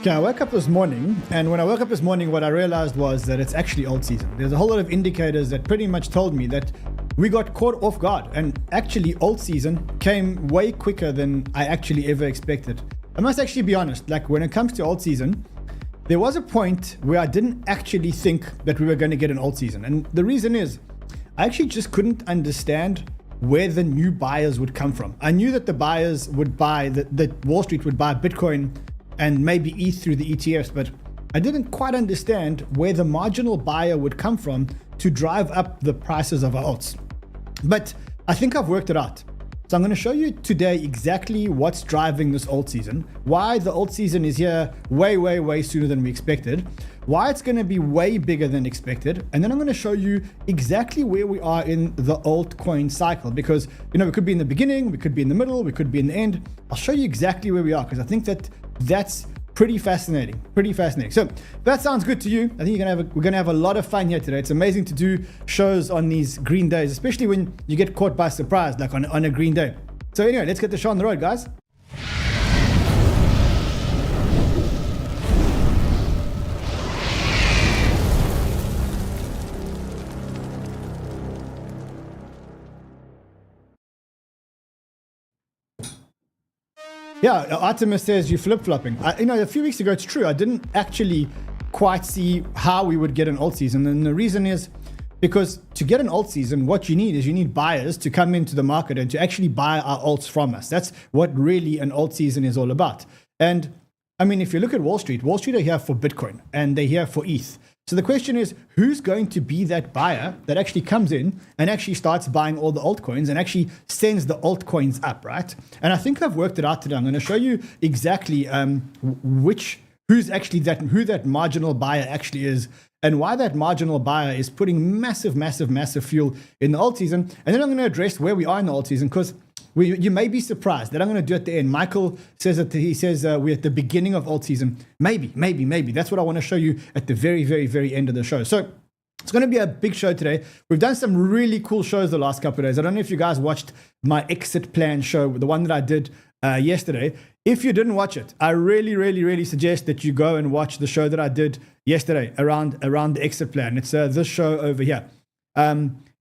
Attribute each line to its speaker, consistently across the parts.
Speaker 1: Okay, I woke up this morning, and when I woke up this morning, what I realized was that it's actually Altseason. There's a whole lot of indicators that pretty much told me that we got caught off guard, and actually Altseason came way quicker than I actually ever expected. I must actually be honest, like when it comes to Altseason, there was a point where I didn't actually think that we were going to get an Altseason. And the reason is, I actually just couldn't understand where the new buyers would come from. I knew that the buyers would buy, that Wall Street would buy Bitcoin and maybe ETH through the ETFs, but I didn't quite understand where the marginal buyer would come from to drive up the prices of our alts. But I think I've worked it out. So I'm going to show you today exactly what's driving this Altseason, why the Altseason is here way sooner than we expected, why it's going to be way bigger than expected, and then I'm going to show you exactly where we are in the altcoin cycle, because we could be in the beginning, we could be in the middle, we could be in the end. I'll show you exactly where we are, because I think that's pretty fascinating. So if that sounds good to you, I think we're gonna have a lot of fun here today. It's amazing to do shows on these green days, especially when you get caught by surprise, like on a green day. So anyway, let's get the show on the road, guys. Yeah, Artemis says you're flip-flopping. A few weeks ago, it's true. I didn't actually quite see how we would get an Altseason. And the reason is because to get an Altseason, what you need buyers to come into the market and to actually buy our alts from us. That's what really an Altseason is all about. And I mean, if you look at Wall Street are here for Bitcoin and they're here for ETH. So the question is, who's going to be that buyer that actually comes in and actually starts buying all the altcoins and actually sends the altcoins up, right? And I think I've worked it out today. I'm going to show you exactly who that marginal buyer actually is, and why that marginal buyer is putting massive fuel in the Altseason. And then I'm going to address where we are in the Altseason, because you may be surprised that I'm going to do at the end. Michael says that we're at the beginning of Altseason. Maybe. That's what I want to show you at the very end of the show. So it's going to be a big show today. We've done some really cool shows the last couple of days. I don't know if you guys watched my exit plan show, the one that I did yesterday. If you didn't watch it, I really suggest that you go and watch the show that I did yesterday around the exit plan. It's this show over here.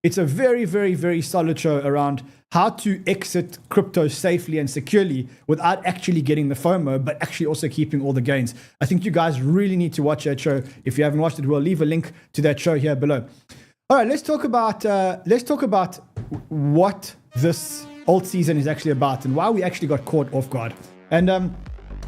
Speaker 1: It's a very solid show around how to exit crypto safely and securely without actually getting the FOMO, but actually also keeping all the gains. I think you guys really need to watch that show. If you haven't watched it, we'll leave a link to that show here below. All right, let's talk about what this Altseason is actually about and why we actually got caught off guard. And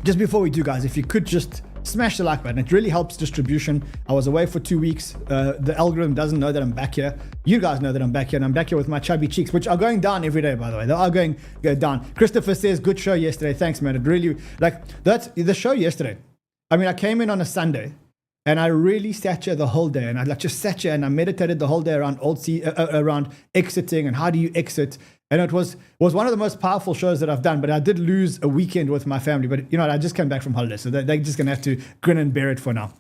Speaker 1: just before we do, guys, if you could just smash the like button. It really helps distribution. I was away for 2 weeks. The algorithm doesn't know that I'm back here. You guys know that I'm back here, and I'm back here with my chubby cheeks, which are going down every day, by the way. They are going down. Christopher says, good show yesterday. Thanks, man. It really, that's the show yesterday. I mean, I came in on a Sunday, and I really sat here the whole day, and I just sat here and I meditated the whole day around around exiting and how do you exit. And it was one of the most powerful shows that I've done, but I did lose a weekend with my family. But I just came back from holiday, so they're just going to have to grin and bear it for now.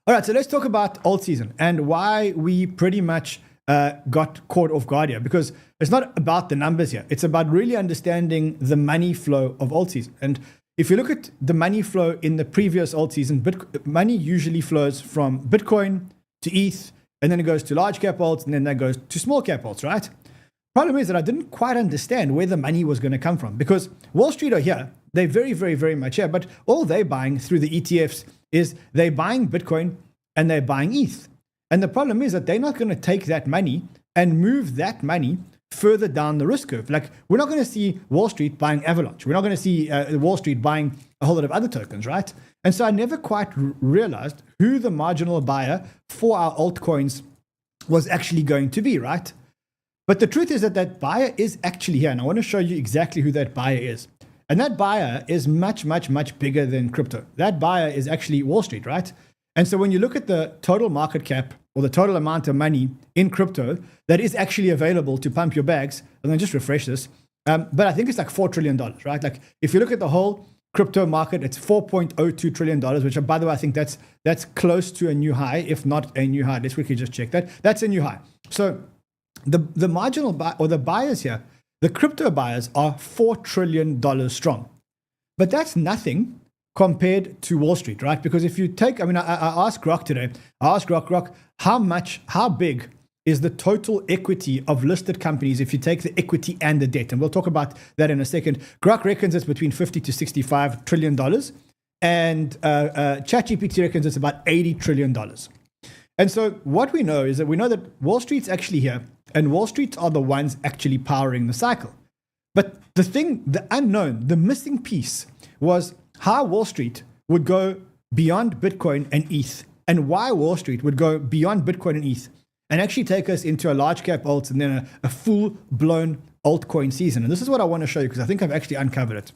Speaker 1: All right, so let's talk about Altseason and why we pretty much got caught off guard here, because it's not about the numbers here. It's about really understanding the money flow of Altseason. And if you look at the money flow in the previous Altseason, money usually flows from Bitcoin to ETH, and then it goes to large cap alts, and then that goes to small cap alts, right? Problem is that I didn't quite understand where the money was going to come from, because Wall Street are here. They're very much here, but all they're buying through the ETFs is they're buying Bitcoin and they're buying ETH. And the problem is that they're not going to take that money and move that money further down the risk curve. Like, we're not going to see Wall Street buying Avalanche. We're not going to see Wall Street buying a whole lot of other tokens, right? And so I never quite realized who the marginal buyer for our altcoins was actually going to be, right? But the truth is that buyer is actually here, and I want to show you exactly who that buyer is. And that buyer is much bigger than crypto. That buyer is actually Wall Street, right? And so when you look at the total market cap or the total amount of money in crypto that is actually available to pump your bags, and then just refresh this, but I think it's like $4 trillion, right? Like, if you look at the whole crypto market, it's $4.02 trillion, which, by the way, I think that's close to a new high, if not a new high. Let's quickly just check that. That's a new high. So the marginal buy, or the buyers here, the crypto buyers are $4 trillion strong. But that's nothing compared to Wall Street, right? Because if you take, I asked 𝗥 today, how big is the total equity of listed companies if you take the equity and the debt? And we'll talk about that in a second. 𝗥 reckons it's between $50 to $65 trillion. And ChatGPT reckons it's about $80 trillion. And so what we know is that we know that Wall Street's actually here, and Wall Street are the ones actually powering the cycle. But the unknown, the missing piece was how Wall Street would go beyond Bitcoin and ETH, and why Wall Street would go beyond Bitcoin and ETH and actually take us into a large cap alt and then a full-blown altcoin season. And this is what I want to show you because I think I've actually uncovered it.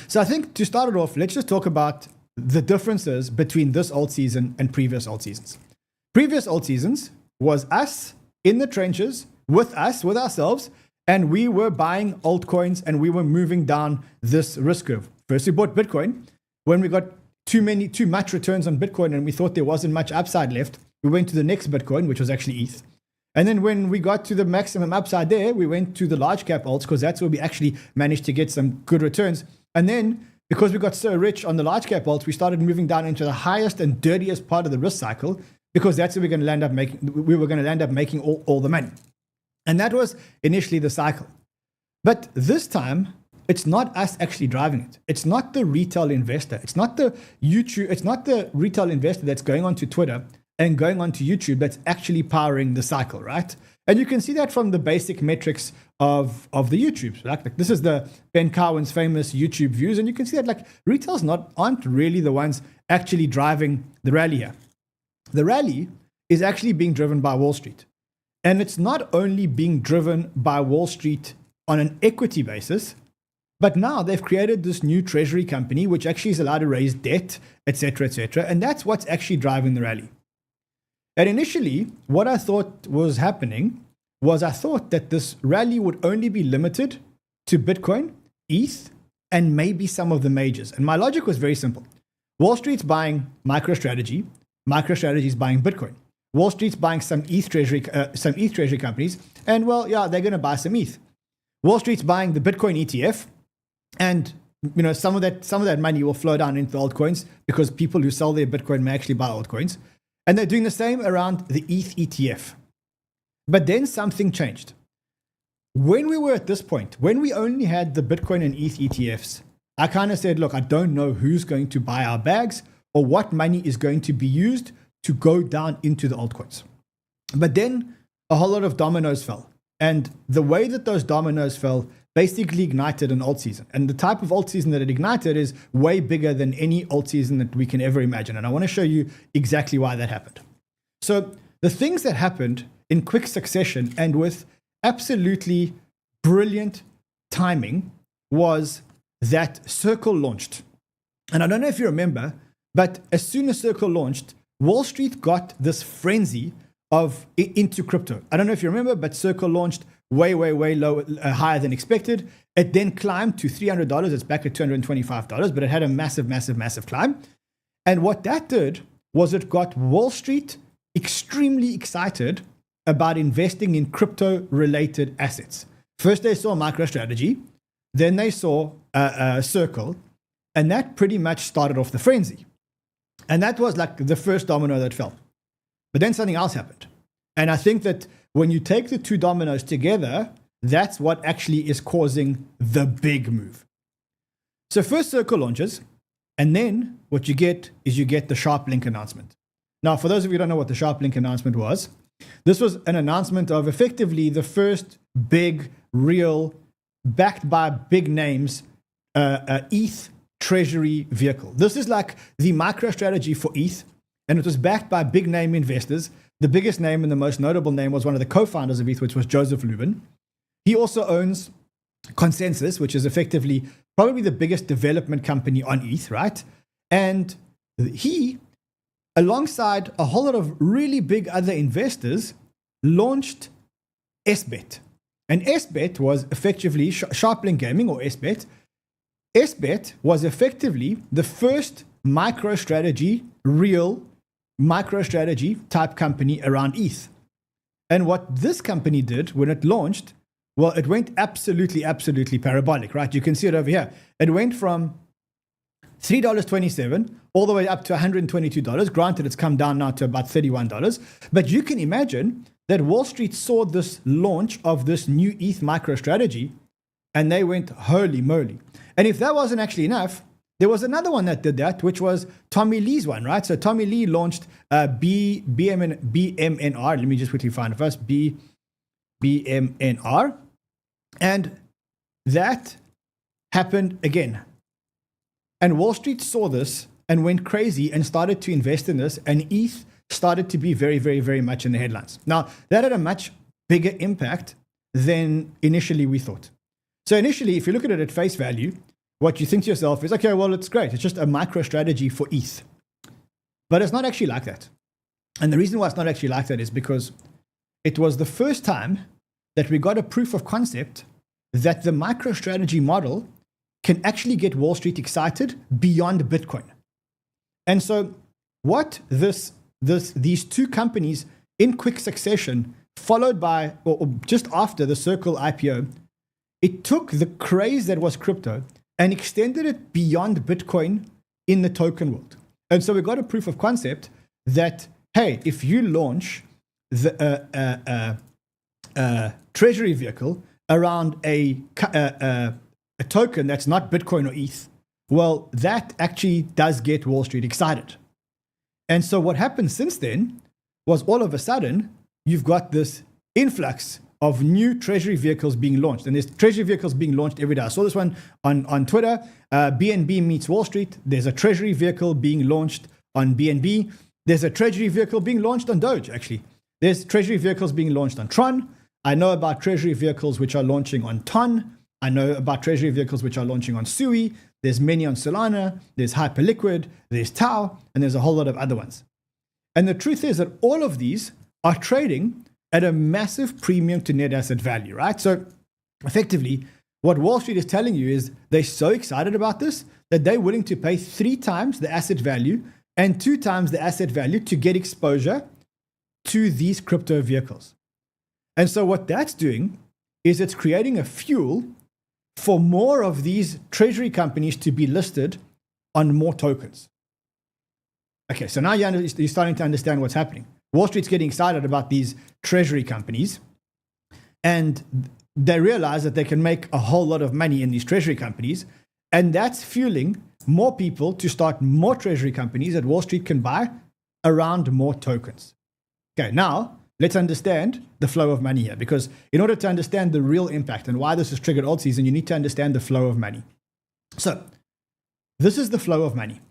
Speaker 1: So I think to start it off, let's just talk about the differences between this alt season and previous alt seasons. Previous alt seasons was us in the trenches with ourselves, and we were buying altcoins and we were moving down this risk curve. First, we bought Bitcoin. When we got too much returns on Bitcoin and we thought there wasn't much upside left, we went to the next Bitcoin, which was actually ETH. And then when we got to the maximum upside there, we went to the large cap alts because that's where we actually managed to get some good returns. And then because we got so rich on the large cap alts, we started moving down into the highest and dirtiest part of the risk cycle because that's where we were going to land up making all the money. And that was initially the cycle. But this time, it's not us actually driving it. It's not the retail investor. It's not the retail investor that's going onto Twitter and going onto YouTube that's actually powering the cycle, right? And you can see that from the basic metrics of the YouTubes. Like this is the Ben Cowan's famous YouTube views, and you can see that retail's aren't really the ones actually driving the rally here. The rally is actually being driven by Wall Street. And it's not only being driven by Wall Street on an equity basis, but now they've created this new treasury company, which actually is allowed to raise debt, etc., etc. And that's what's actually driving the rally. And initially, what I thought was happening was I thought that this rally would only be limited to Bitcoin, ETH, and maybe some of the majors. And my logic was very simple. Wall Street's buying MicroStrategy. MicroStrategy is buying Bitcoin. Wall Street's buying some ETH treasury companies, and well, yeah, they're going to buy some ETH. Wall Street's buying the Bitcoin ETF, and some of that money will flow down into altcoins because people who sell their Bitcoin may actually buy altcoins. And they're doing the same around the ETH ETF. But then something changed. When we were at this point, when we only had the Bitcoin and ETH ETFs, I kind of said, look, I don't know who's going to buy our bags or what money is going to be used to go down into the altcoins. But then a whole lot of dominoes fell. And the way that those dominoes fell basically ignited an alt season. And the type of alt season that it ignited is way bigger than any alt season that we can ever imagine. And I want to show you exactly why that happened. So the things that happened in quick succession and with absolutely brilliant timing was that Circle launched. And I don't know if you remember, but as soon as Circle launched, Wall Street got this frenzy into crypto. I don't know if you remember, but Circle launched way low, higher than expected. It then climbed to $300. It's back at $225, but it had a massive climb. And what that did was it got Wall Street extremely excited about investing in crypto-related assets. First, they saw MicroStrategy, then they saw Circle, and that pretty much started off the frenzy. And that was like the first domino that fell. But then something else happened. And I think that when you take the two dominoes together, that's what actually is causing the big move. So first Circle launches, and then what you get is you get the Sharp Link announcement. Now, for those of you who don't know what the Sharp Link announcement was, this was an announcement of effectively the first big, real, backed by big names, ETH treasury vehicle. This is like the MicroStrategy for ETH, and it was backed by big name investors. The biggest name and the most notable name was one of the co-founders of ETH, which was Joseph Lubin. He also owns Consensus, which is effectively probably the biggest development company on ETH, right? And he, alongside a whole lot of really big other investors, launched SBET. And SBET was effectively SharpLink Gaming, or SBET. SBET was effectively the first real MicroStrategy type company around ETH. And what this company did when it launched, well, it went absolutely parabolic, right? You can see it over here. It went from $3.27 all the way up to $122. Granted, it's come down now to about $31. But you can imagine that Wall Street saw this launch of this new ETH MicroStrategy and they went, holy moly. And if that wasn't actually enough, there was another one that did that, which was Tommy Lee's one, right? So Tommy Lee launched BMNR. Let me just quickly find it first. BMNR. And that happened again. And Wall Street saw this and went crazy and started to invest in this. And ETH started to be very, very, very much in the headlines. Now, that had a much bigger impact than initially we thought. So initially, if you look at it at face value, what you think to yourself is, okay, well, it's great. It's just a micro strategy for ETH. But it's not actually like that. And the reason why it's not actually like that is because it was the first time that we got a proof of concept that the micro strategy model can actually get Wall Street excited beyond Bitcoin. And so what these two companies in quick succession, followed by, or just after the Circle IPO, it took the craze that was crypto and extended it beyond Bitcoin in the token world. And so we got a proof of concept that, hey, if you launch the treasury vehicle around a token that's not Bitcoin or ETH, well, that actually does get Wall Street excited. And so what happened since then was all of a sudden, you've got this influx of new treasury vehicles being launched. And there's treasury vehicles being launched every day. I saw this one on Twitter, BNB meets Wall Street. There's a treasury vehicle being launched on BNB. There's a treasury vehicle being launched on Doge, actually. There's treasury vehicles being launched on Tron. I know about treasury vehicles which are launching on Ton. I know about treasury vehicles which are launching on Sui. There's many on Solana. There's Hyperliquid. There's Tau. And there's a whole lot of other ones. And the truth is that all of these are trading at a massive premium to net asset value, right? So effectively, what Wall Street is telling you is they're so excited about this that they're willing to pay 3 times the asset value and 2 times the asset value to get exposure to these crypto vehicles. And so what that's doing is it's creating a fuel for more of these treasury companies to be listed on more tokens. Okay, so now you're starting to understand what's happening. Wall Street's getting excited about these treasury companies, and they realize that they can make a whole lot of money in these treasury companies, and that's fueling more people to start more treasury companies that Wall Street can buy around more tokens. Okay, now let's understand the flow of money here, because in order to understand the real impact and why this has triggered Altseason, you need to understand the flow of money. So this is the flow of money.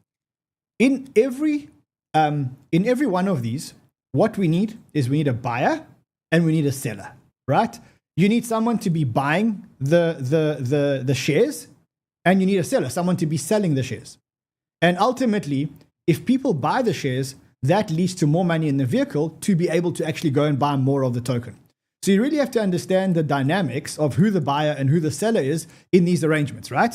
Speaker 1: In every one of these, what we need is we need a buyer and we need a seller, right? You need someone to be buying the shares, and you need a seller, someone to be selling the shares. And ultimately, if people buy the shares, that leads to more money in the vehicle to be able to actually go and buy more of the token. So you really have to understand the dynamics of who the buyer and who the seller is in these arrangements, right?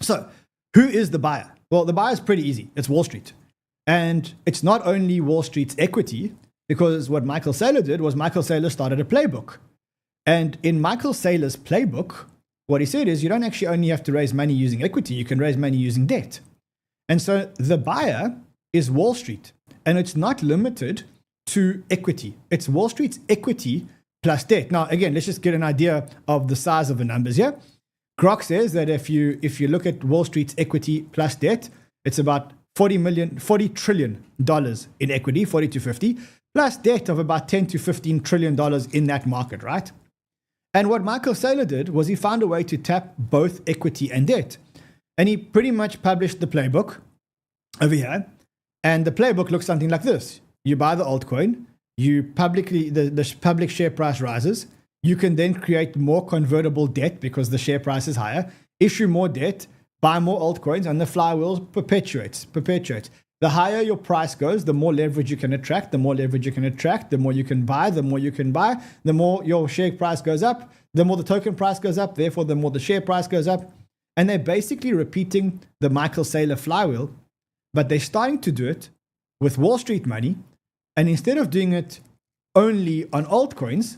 Speaker 1: So who is the buyer? Well, the buyer is pretty easy. It's Wall Street. And it's not only Wall Street's equity, because what Michael Saylor did was Michael Saylor started a playbook. And in Michael Saylor's playbook, what he said is you don't actually only have to raise money using equity, you can raise money using debt. And so the buyer is Wall Street. And it's not limited to equity. It's Wall Street's equity plus debt. Now, again, let's just get an idea of the size of the numbers here. Grok says that if you look at Wall Street's equity plus debt, it's about $40 trillion in equity, 40 to 50, plus debt of about 10 to 15 trillion dollars in that market, right? And what Michael Saylor did was he found a way to tap both equity and debt. And he pretty much published the playbook over here. And the playbook looks something like this. You buy the altcoin, the public share price rises. You can then create more convertible debt because the share price is higher, issue more debt, buy more altcoins, and the flywheel perpetuates. The higher your price goes, the more leverage you can attract. The more leverage you can attract, the more you can buy. The more you can buy, the more your share price goes up. The more the token price goes up, therefore the more the share price goes up. And they're basically repeating the Michael Saylor flywheel, but they're starting to do it with Wall Street money. And instead of doing it only on altcoins,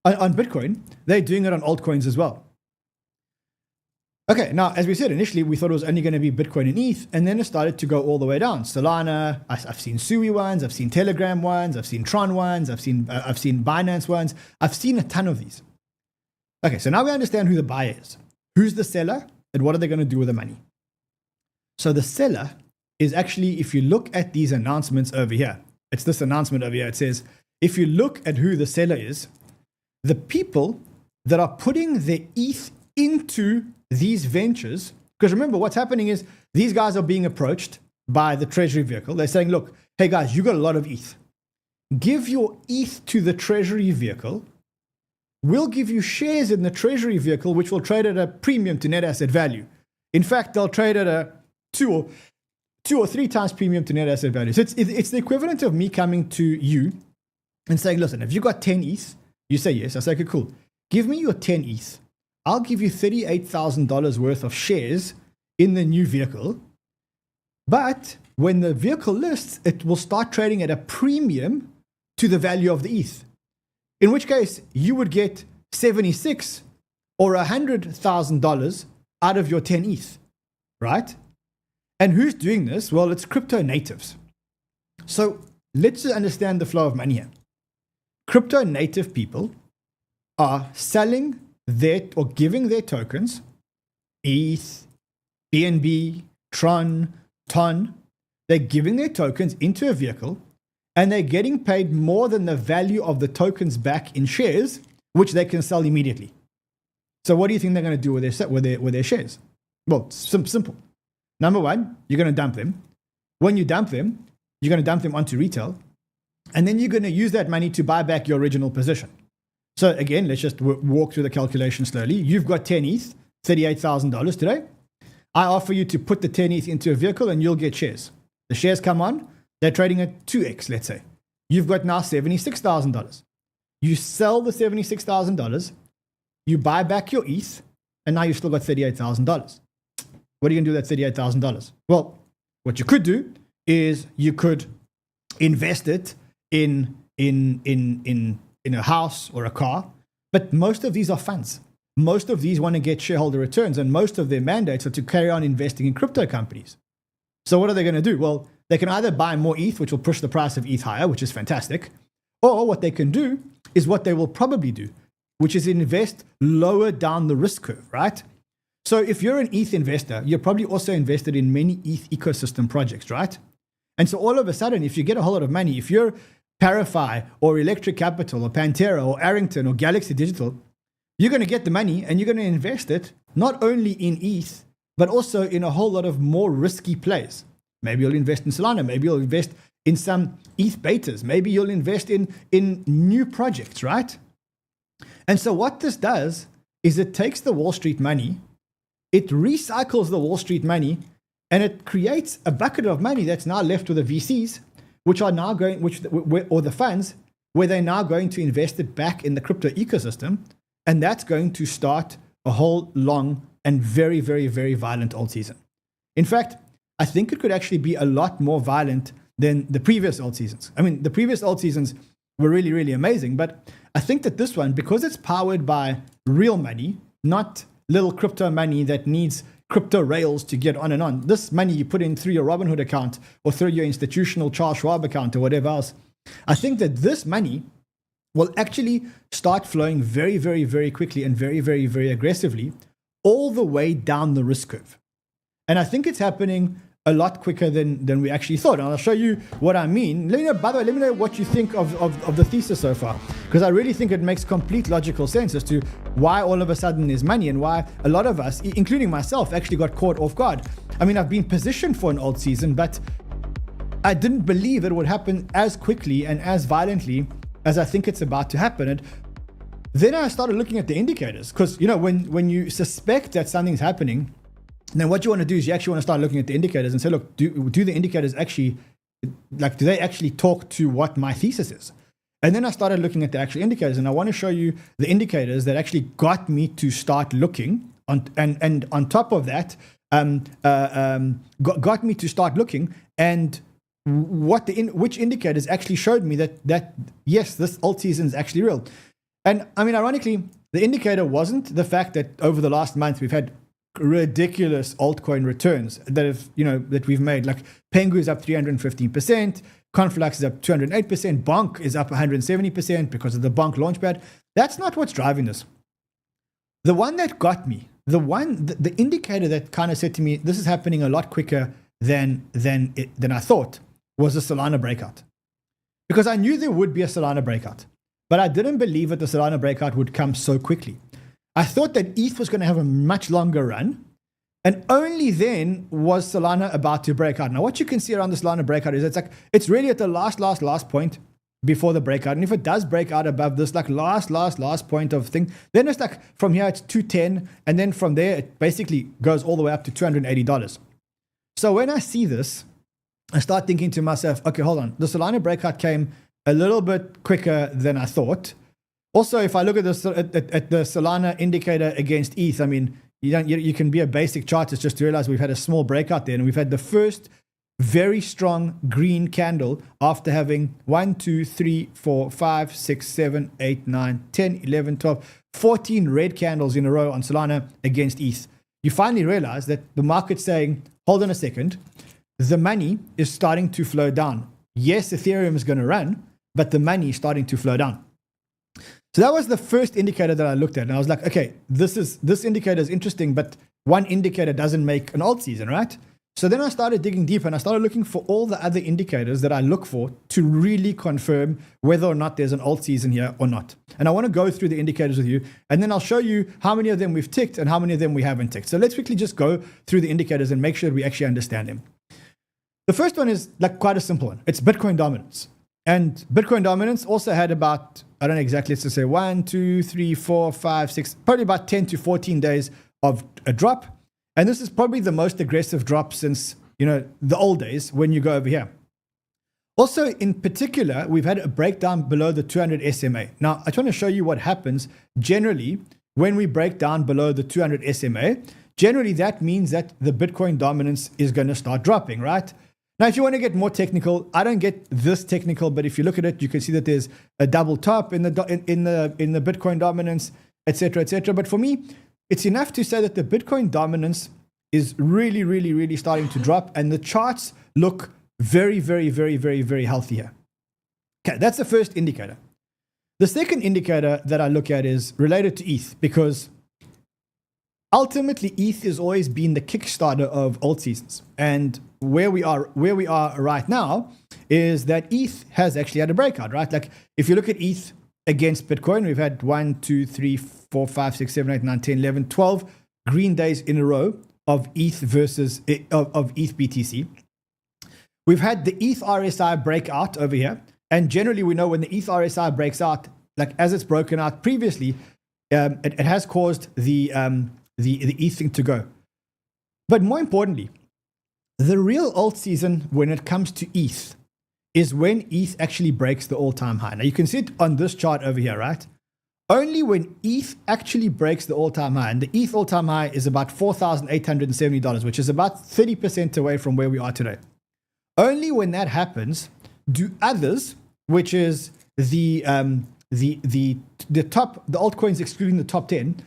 Speaker 1: on Bitcoin, they're doing it on altcoins as well. Okay, now, as we said initially, we thought it was only going to be Bitcoin and ETH, and then it started to go all the way down. Solana, I've seen Sui ones, I've seen Telegram ones, I've seen Tron ones, I've seen Binance ones. I've seen a ton of these. Okay, so now we understand who the buyer is. Who's the seller, and what are they going to do with the money? So the seller is actually, if you look at these announcements over here, it's this announcement over here. It says, if you look at who the seller is, the people that are putting their ETH into these ventures, because remember what's happening is these guys are being approached by the treasury vehicle. They're saying, look, hey guys, you got a lot of ETH. Give your ETH to the treasury vehicle. We'll give you shares in the treasury vehicle, which will trade at a premium to net asset value. In fact, they'll trade at a two or three times premium to net asset value. So it's the equivalent of me coming to you and saying, listen, if you got 10 ETH, you say yes. I say, okay, cool. Give me your 10 ETH. I'll give you $38,000 worth of shares in the new vehicle. But when the vehicle lists, it will start trading at a premium to the value of the ETH. In which case, you would get $76,000 or $100,000 out of your 10 ETH, right? And who's doing this? Well, it's crypto natives. So let's just understand the flow of money here. Crypto native people are selling or giving their tokens, ETH, BNB, Tron, TON, they're giving their tokens into a vehicle and they're getting paid more than the value of the tokens back in shares, which they can sell immediately. So what do you think they're going to do with their shares? Well, simple. Number one, you're going to dump them. When you dump them, you're going to dump them onto retail, and then you're going to use that money to buy back your original position. So again, let's just walk through the calculation slowly. You've got 10 ETH, $38,000 today. I offer you to put the 10 ETH into a vehicle and you'll get shares. The shares come on, they're trading at 2x, let's say. You've got now $76,000. You sell the $76,000, you buy back your ETH, and now you've still got $38,000. What are you going to do with that $38,000? Well, what you could do is you could invest it in a house or a car, but most of these are funds. Most of these want to get shareholder returns, and most of their mandates are to carry on investing in crypto companies. So what are they going to do? Well, they can either buy more ETH, which will push the price of ETH higher, which is fantastic, or what they can do is what they will probably do, which is invest lower down the risk curve, right? So if you're an ETH investor, you're probably also invested in many ETH ecosystem projects, right? And so all of a sudden, if you get a whole lot of money, if you're 𝗕𝗏𝗪 or Electric Capital or Pantera or Arrington or Galaxy Digital, you're going to get the money and you're going to invest it not only in ETH, but also in a whole lot of more risky plays. Maybe you'll invest in Solana. Maybe you'll invest in some ETH betas. Maybe you'll invest in new projects, right? And so what this does is it takes the Wall Street money, it recycles the Wall Street money, and it creates a bucket of money that's now left with the VCs, which are now going, or the funds, where they're now going to invest it back in the crypto ecosystem. And that's going to start a whole long and very, very, very violent alt season. In fact, I think it could actually be a lot more violent than the previous alt seasons. I mean, the previous alt seasons were really, really amazing. But I think that this one, because it's powered by real money, not little crypto money that needs crypto rails to get on and on. This money you put in through your Robinhood account or through your institutional 𝗨𝗪𝗏 account or whatever else. I think that this money will actually start flowing very, very, very quickly and very, very, very aggressively all the way down the risk curve. And I think it's happening a lot quicker than we actually thought. And I'll show you what I mean. Let me know, by the way, let me know what you think of the thesis so far, because I really think it makes complete logical sense as to why all of a sudden there's money and why a lot of us, including myself, actually got caught off guard. I mean, I've been positioned for an alt season, but I didn't believe it would happen as quickly and as violently as I think it's about to happen. And then I started looking at the indicators, because, you know, when you suspect that something's happening, then what you want to do is you actually want to start looking at the indicators and say, look, do the indicators actually, like, do they actually talk to what my thesis is? And then I started looking at the actual indicators, and I want to show you the indicators that actually got me to start looking on, and on top of that, got me to start looking, and which indicators actually showed me that yes, this alt season is actually real. And I mean, ironically, the indicator wasn't the fact that over the last month we've had ridiculous altcoin returns that we've made. Like Pengu is up 315%, Conflux is up 208%, Bonk is up 170% because of the Bonk launchpad. That's not what's driving this. The one that got me, the indicator that kind of said to me, this is happening a lot quicker than I thought, was the Solana breakout. Because I knew there would be a Solana breakout, but I didn't believe that the Solana breakout would come so quickly. I thought that ETH was going to have a much longer run, and only then was Solana about to break out. Now, what you can see around the Solana breakout is it's really at the last point before the breakout. And if it does break out above this like last point of thing, then it's like from here it's 210, and then from there it basically goes all the way up to $280. So when I see this, I start thinking to myself, okay, hold on. The Solana breakout came a little bit quicker than I thought. Also, if I look at the Solana indicator against ETH, I mean, you can be a basic chartist just to realize we've had a small breakout there, and we've had the first very strong green candle after having 1, 2, 3, 4, 5, 6, 7, 8, 9, 10, 11, 12, 14 red candles in a row on Solana against ETH. You finally realize that the market's saying, hold on a second, the money is starting to flow down. Yes, Ethereum is going to run, but the money is starting to flow down. So that was the first indicator that I looked at. And I was like, okay, this indicator is interesting, but one indicator doesn't make an alt season, right? So then I started digging deep and I started looking for all the other indicators that I look for to really confirm whether or not there's an alt season here or not. And I want to go through the indicators with you, and then I'll show you how many of them we've ticked and how many of them we haven't ticked. So let's quickly just go through the indicators and make sure that we actually understand them. The first one is like quite a simple one. It's Bitcoin dominance. And Bitcoin dominance also had about, I don't know exactly, let's just say 1, 2, 3, 4, 5, 6, probably about 10 to 14 days of a drop. And this is probably the most aggressive drop since, the old days when you go over here. Also, in particular, we've had a breakdown below the 200 SMA. Now, I just want to show you what happens generally when we break down below the 200 SMA. Generally, that means that the Bitcoin dominance is going to start dropping, right? Now, if you want to get more technical, I don't get this technical, but if you look at it, you can see that there's a double top in the Bitcoin dominance, etc., etc. But for me, it's enough to say that the Bitcoin dominance is really, really, really starting to drop, and the charts look very, very, very, very, very healthy here. Okay, that's the first indicator. The second indicator that I look at is related to ETH, because ultimately ETH has always been the Kickstarter of alt seasons, and where we are right now is that ETH has actually had a breakout, right? Like if you look at ETH against Bitcoin, we've had 1, 2, 3, 4, 5, 6, 7, 8, 9, 10, 11, 12 green days in a row of ETH versus of ETH BTC. We've had the ETH RSI breakout over here, and generally we know when the ETH RSI breaks out, like as it's broken out previously, it has caused the ETH thing to go. But more importantly, the real alt season when it comes to ETH is when ETH actually breaks the all-time high. Now you can see it on this chart over here, right? Only when ETH actually breaks the all-time high, and the ETH all-time high is about $4,870, which is about 30% away from where we are today. Only when that happens do others, which is the altcoins excluding the top 10,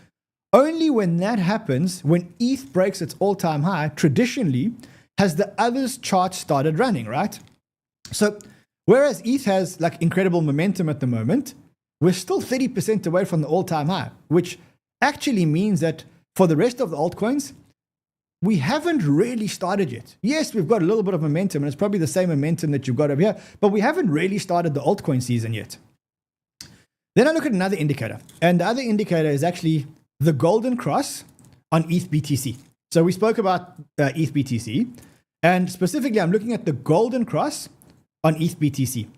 Speaker 1: only when that happens, when ETH breaks its all-time high, traditionally, has the others chart started running, right? So whereas ETH has like incredible momentum at the moment, we're still 30% away from the all-time high, which actually means that for the rest of the altcoins, we haven't really started yet. Yes, we've got a little bit of momentum, and it's probably the same momentum that you've got over here, but we haven't really started the altcoin season yet. Then I look at another indicator, and the other indicator is actually the golden cross on ETH BTC. So we spoke about ETH BTC, and specifically I'm looking at the golden cross on ETH BTC.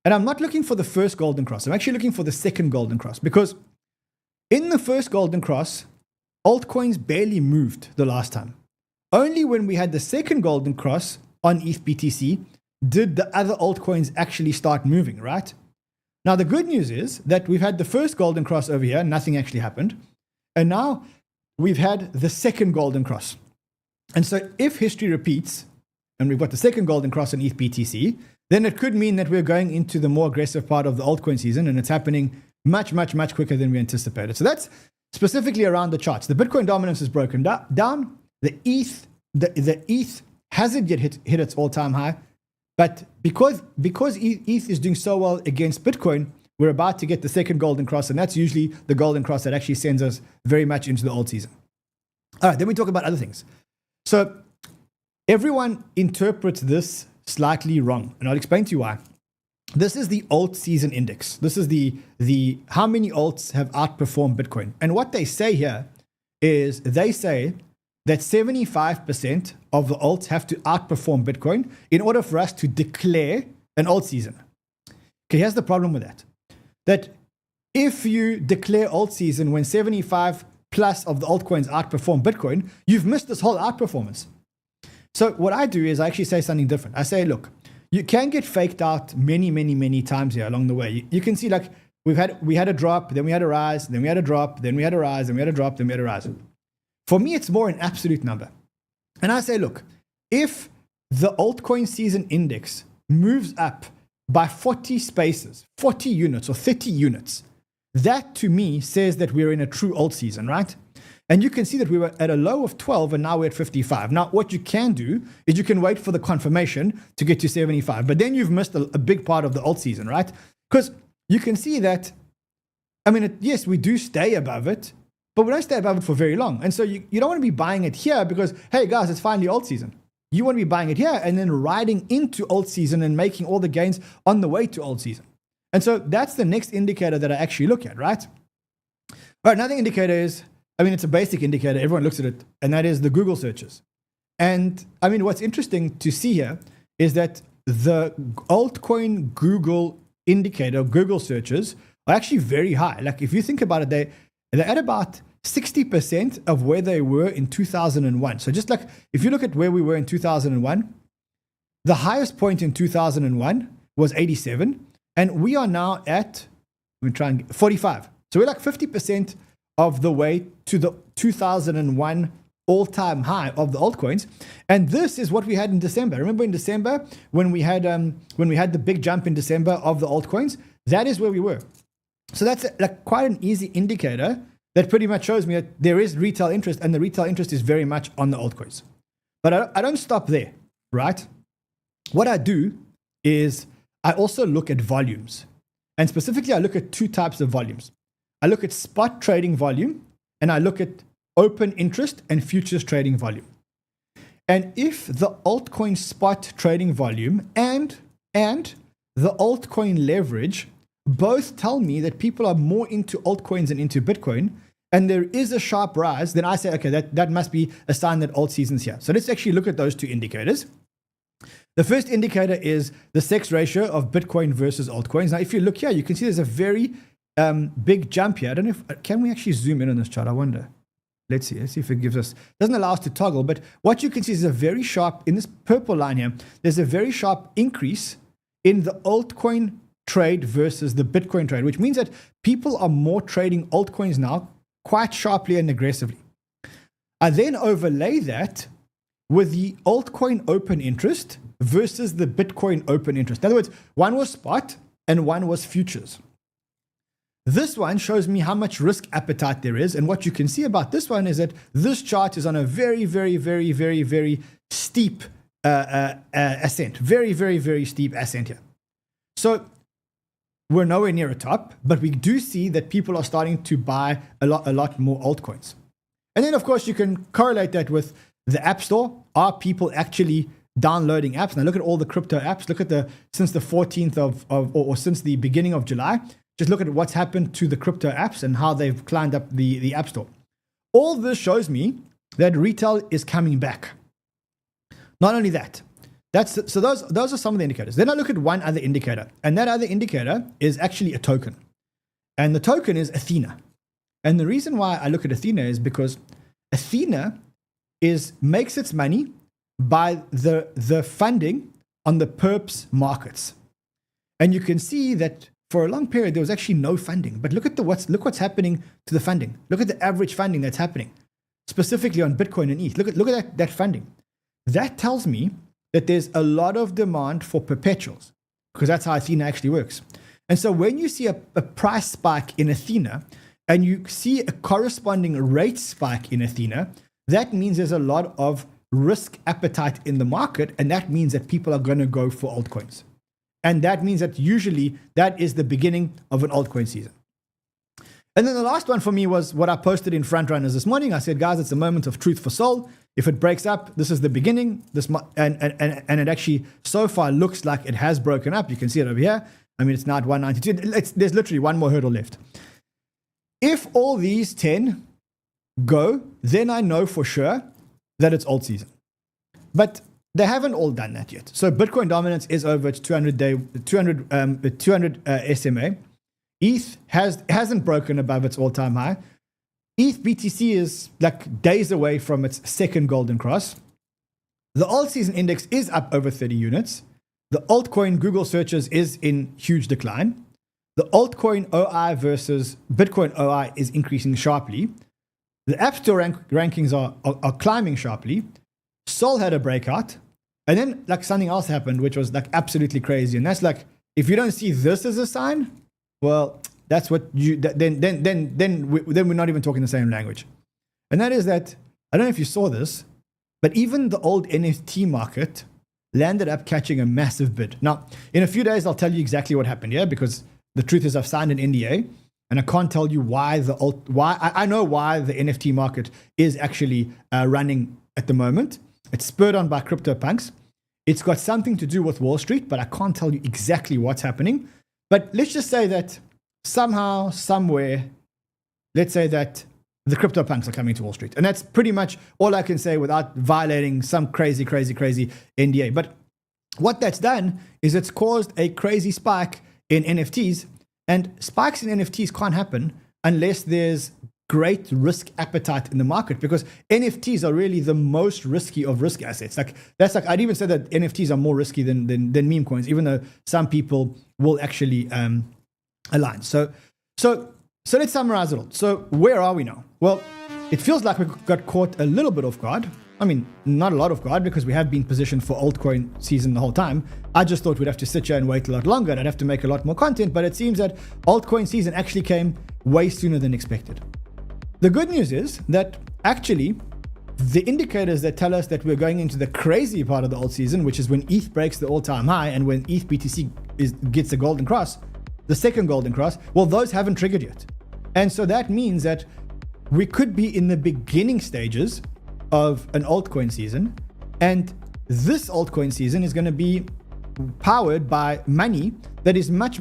Speaker 1: And I'm not looking for the first golden cross. I'm actually looking for the second golden cross, because in the first golden cross, altcoins barely moved the last time. Only when we had the second golden cross on ETH BTC did the other altcoins actually start moving, right? Now, the good news is that we've had the first golden cross over here, nothing actually happened. And now we've had the second golden cross. And so if history repeats, and we've got the second golden cross on ETH BTC, then it could mean that we're going into the more aggressive part of the altcoin season, and it's happening much, much, much quicker than we anticipated. So that's specifically around the charts. The Bitcoin dominance is broken down. The ETH hasn't yet hit its all-time high, but because ETH is doing so well against Bitcoin, we're about to get the second golden cross, and that's usually the golden cross that actually sends us very much into the Altseason. All right, then we talk about other things. So everyone interprets this slightly wrong, and I'll explain to you why. This is the Altseason index. This is the how many alts have outperformed Bitcoin. And what they say here is they say that 75% of the alts have to outperform Bitcoin in order for us to declare an Altseason. Okay, here's the problem with that. That if you declare Altseason when 75 plus of the altcoins outperform Bitcoin, you've missed this whole outperformance. So what I do is I actually say something different. I say, look, you can get faked out many times here along the way. You can see like we had a drop, then we had a rise, then we had a drop, then we had a rise, then we had a drop, then we had a rise. For me, it's more an absolute number. And I say, look, if the altcoin season index moves up by 40 spaces, 40 units or 30 units, that to me says that we're in a true alt season, right? And you can see that we were at a low of 12 and now we're at 55. Now, what you can do is you can wait for the confirmation to get to 75, but then you've missed a big part of the alt season, right? Because you can see that, I mean, yes, we do stay above it, but we don't stay above it for very long. And so you don't want to be buying it here because, hey guys, it's finally alt season. You want to be buying it here and then riding into alt season and making all the gains on the way to alt season. And so that's the next indicator that I actually look at, right? All right, another indicator is, I mean, it's a basic indicator. Everyone looks at it, and that is the Google searches. And I mean, what's interesting to see here is that the altcoin Google indicator, Google searches, are actually very high. Like if you think about it, they're at about 60% of where they were in 2001. So just like if you look at where we were in 2001, the highest point in 2001 was 87. And we are now at, let me try and get 45. So we're like 50% of the way to the 2001 all-time high of the altcoins. And this is what we had in December. Remember in December when we had the big jump in December of the altcoins? That is where we were. So that's like quite an easy indicator that pretty much shows me that there is retail interest, and the retail interest is very much on the altcoins. But I don't stop there, right? What I do is I also look at volumes. And specifically, I look at two types of volumes. I look at spot trading volume, and I look at open interest and futures trading volume. And if the altcoin spot trading volume and the altcoin leverage both tell me that people are more into altcoins than into Bitcoin, and there is a sharp rise, then I say, okay, that must be a sign that alt season's here. So let's actually look at those two indicators. The first indicator is the sex ratio of Bitcoin versus altcoins. Now, if you look here, you can see there's a very big jump here. I don't know if, can we actually zoom in on this chart? I wonder. Let's see if it gives us, doesn't allow us to toggle, but what you can see is a very sharp, in this purple line here, there's a very sharp increase in the altcoin trade versus the Bitcoin trade, which means that people are more trading altcoins now quite sharply and aggressively. I then overlay that with the altcoin open interest versus the Bitcoin open interest. In other words, one was spot and one was futures. This one shows me how much risk appetite there is. And what you can see about this one is that this chart is on a very steep ascent. Very steep ascent here. So we're nowhere near a top, but we do see that people are starting to buy a lot more altcoins. And then, of course, you can correlate that with the App Store. Are people actually downloading apps? Now, look at all the crypto apps. Look at since the 14th or since the beginning of July. Just look at what's happened to the crypto apps and how they've climbed up the App Store. All this shows me that retail is coming back. Not only that, so those are some of the indicators. Then I look at one other indicator, and that other indicator is actually a token. And the token is Athena. And the reason why I look at Athena is because Athena makes its money by the funding on the perps markets. And you can see that for a long period, there was actually no funding. But look at what's happening to the funding. Look at the average funding that's happening, specifically on Bitcoin and ETH. Look at that funding. That tells me that there's a lot of demand for perpetuals, because that's how Athena actually works. And so when you see a price spike in Athena, and you see a corresponding rate spike in Athena, that means there's a lot of risk appetite in the market, and that means that people are going to go for altcoins. And that means that usually that is the beginning of an altcoin season. And then the last one for me was what I posted in Frontrunners this morning. I said, guys, it's a moment of truth for Sol. If it breaks up, this is the beginning. And it actually so far looks like it has broken up. You can see it over here. I mean, it's now at 192. There's literally one more hurdle left. If all these 10 go, then I know for sure that it's alt season. But they haven't all done that yet. So Bitcoin dominance is over its 200 SMA. ETH hasn't broken above its all-time high. ETH BTC is like days away from its second golden cross. The Altseason index is up over 30 units. The altcoin Google searches is in huge decline. The altcoin OI versus Bitcoin OI is increasing sharply. The App Store rankings are climbing sharply. Sol had a breakout. And then like something else happened, which was like absolutely crazy. And that's like, if you don't see this as a sign, well, that's what you, then we're not even talking the same language. And that is that, I don't know if you saw this, but even the old NFT market landed up catching a massive bid. Now, in a few days, I'll tell you exactly what happened here, because the truth is I've signed an NDA and I can't tell you why I know why the NFT market is actually running at the moment. It's spurred on by CryptoPunks. It's got something to do with Wall Street, but I can't tell you exactly what's happening. But let's just say that somehow, somewhere, let's say that the CryptoPunks are coming to Wall Street. And that's pretty much all I can say without violating some crazy NDA. But what that's done is it's caused a crazy spike in NFTs. And spikes in NFTs can't happen unless there's great risk appetite in the market, because NFTs are really the most risky of risk assets. I'd even say that NFTs are more risky than meme coins, even though some people will actually align. So let's summarize it all. So where are we now? Well, it feels like we got caught a little bit off guard. I mean, not a lot of guard, because we have been positioned for altcoin season the whole time. I just thought we'd have to sit here and wait a lot longer and I'd have to make a lot more content, but it seems that altcoin season actually came way sooner than expected. The good news is that actually the indicators that tell us that we're going into the crazy part of the alt season, which is when ETH breaks the all-time high and when ETH BTC gets the golden cross, the second golden cross, well, those haven't triggered yet. And so that means that we could be in the beginning stages of an altcoin season. And this altcoin season is going to be powered by money that is much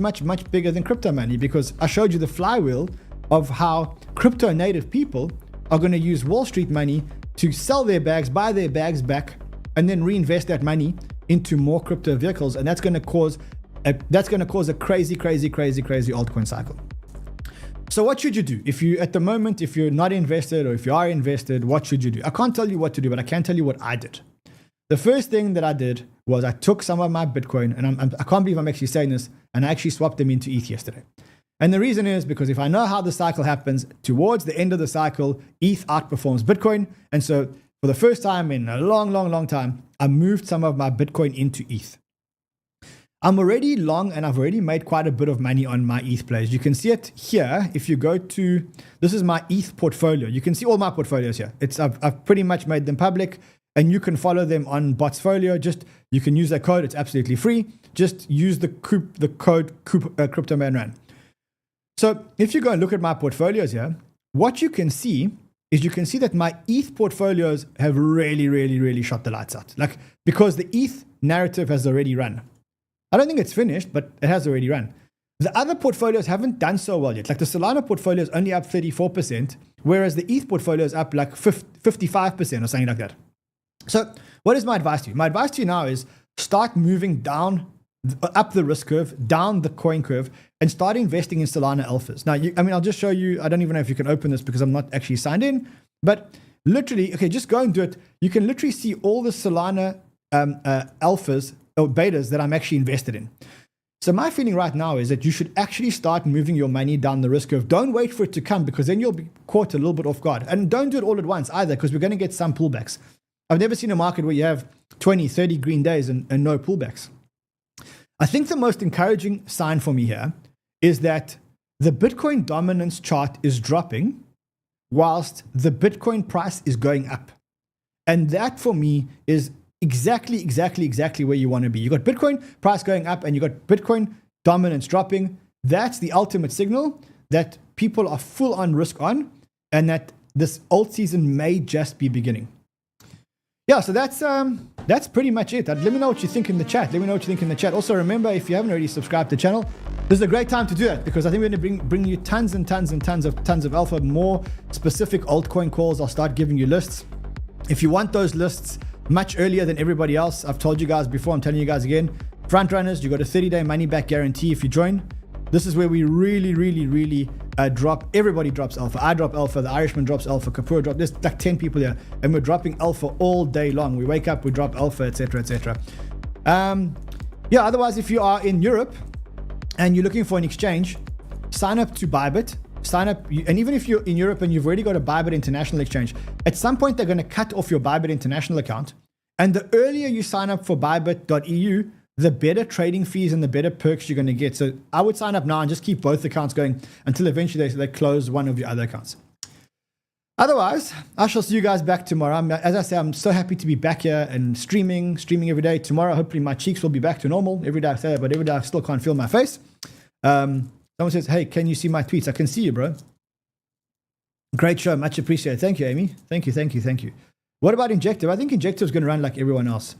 Speaker 1: bigger than crypto money, because I showed you the flywheel of how crypto native people are going to use Wall Street money to sell their bags, buy their bags back, and then reinvest that money into more crypto vehicles. And that's going to cause a crazy altcoin cycle. So what should you do? If you're not invested, or if you are invested, what should you do? I can't tell you what to do, but I can tell you what I did. The first thing that I did was I took some of my Bitcoin, and I can't believe I'm actually saying this, and I actually swapped them into ETH yesterday. And the reason is because if I know how the cycle happens, towards the end of the cycle, ETH outperforms Bitcoin. And so for the first time in a long time, I moved some of my Bitcoin into ETH. I'm already long and I've already made quite a bit of money on my ETH plays. You can see it here. If you go to, this is my ETH portfolio. You can see all my portfolios here. I've pretty much made them public, and you can follow them on Botsfolio. You can use that code. It's absolutely free. Just use the code CryptoManRun. So if you go and look at my portfolios here, what you can see is that my ETH portfolios have really shot the lights out. Like, because the ETH narrative has already run. I don't think it's finished, but it has already run. The other portfolios haven't done so well yet. Like the Solana portfolio is only up 34%, whereas the ETH portfolio is up like 55% or something like that. So what is my advice to you? My advice to you now is start moving up the risk curve, down the coin curve, and start investing in Solana alphas. Now, I'll just show you. I don't even know if you can open this because I'm not actually signed in, but literally, okay, just go and do it. You can literally see all the Solana alphas or betas that I'm actually invested in. So my feeling right now is that you should actually start moving your money down the risk curve. Don't wait for it to come, because then you'll be caught a little bit off guard. And don't do it all at once either, because we're going to get some pullbacks. I've never seen a market where you have 20, 30 green days and no pullbacks. I think the most encouraging sign for me here is that the Bitcoin dominance chart is dropping whilst the Bitcoin price is going up. And that for me is exactly where you want to be. You got Bitcoin price going up and you got Bitcoin dominance dropping. That's the ultimate signal that people are full on risk on, and that this alt season may just be beginning. Yeah, so that's pretty much it. Let me know what you think in the chat. Also, remember, if you haven't already subscribed to the channel, this is a great time to do that, because I think we're going to bring you tons of alpha, more specific altcoin calls. I'll start giving you lists. If you want those lists much earlier than everybody else, I've told you guys before, I'm telling you guys again, front runners, you got a 30-day money back guarantee if you join. This is where we really drop. Everybody drops alpha. I drop alpha. The Irishman drops alpha. 𝗕𝗲𝗄 drops. There's like 10 people here, and we're dropping alpha all day long. We wake up, we drop alpha, etc. Yeah. Otherwise, if you are in Europe and you're looking for an exchange, sign up to Bybit. Sign up, and even if you're in Europe and you've already got a Bybit International exchange, at some point they're going to cut off your Bybit International account. And the earlier you sign up for Bybit EU, the better trading fees and the better perks you're going to get. So I would sign up now and just keep both accounts going until eventually they close one of your other accounts. Otherwise, I shall see you guys back tomorrow. As I say, I'm so happy to be back here and streaming every day. Tomorrow, hopefully my cheeks will be back to normal. Every day I say that, but every day I still can't feel my face. Someone says, hey, can you see my tweets? I can see you, bro. Great show. Much appreciated. Thank you, Amy. Thank you. What about Injective? I think Injective is going to run like everyone else.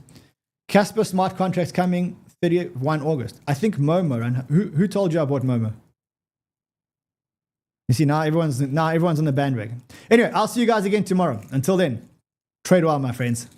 Speaker 1: Casper smart contracts coming 31 August. I think Momo ran. Who told you I bought Momo? You see, now everyone's on the bandwagon. Anyway, I'll see you guys again tomorrow. Until then, trade well, my friends.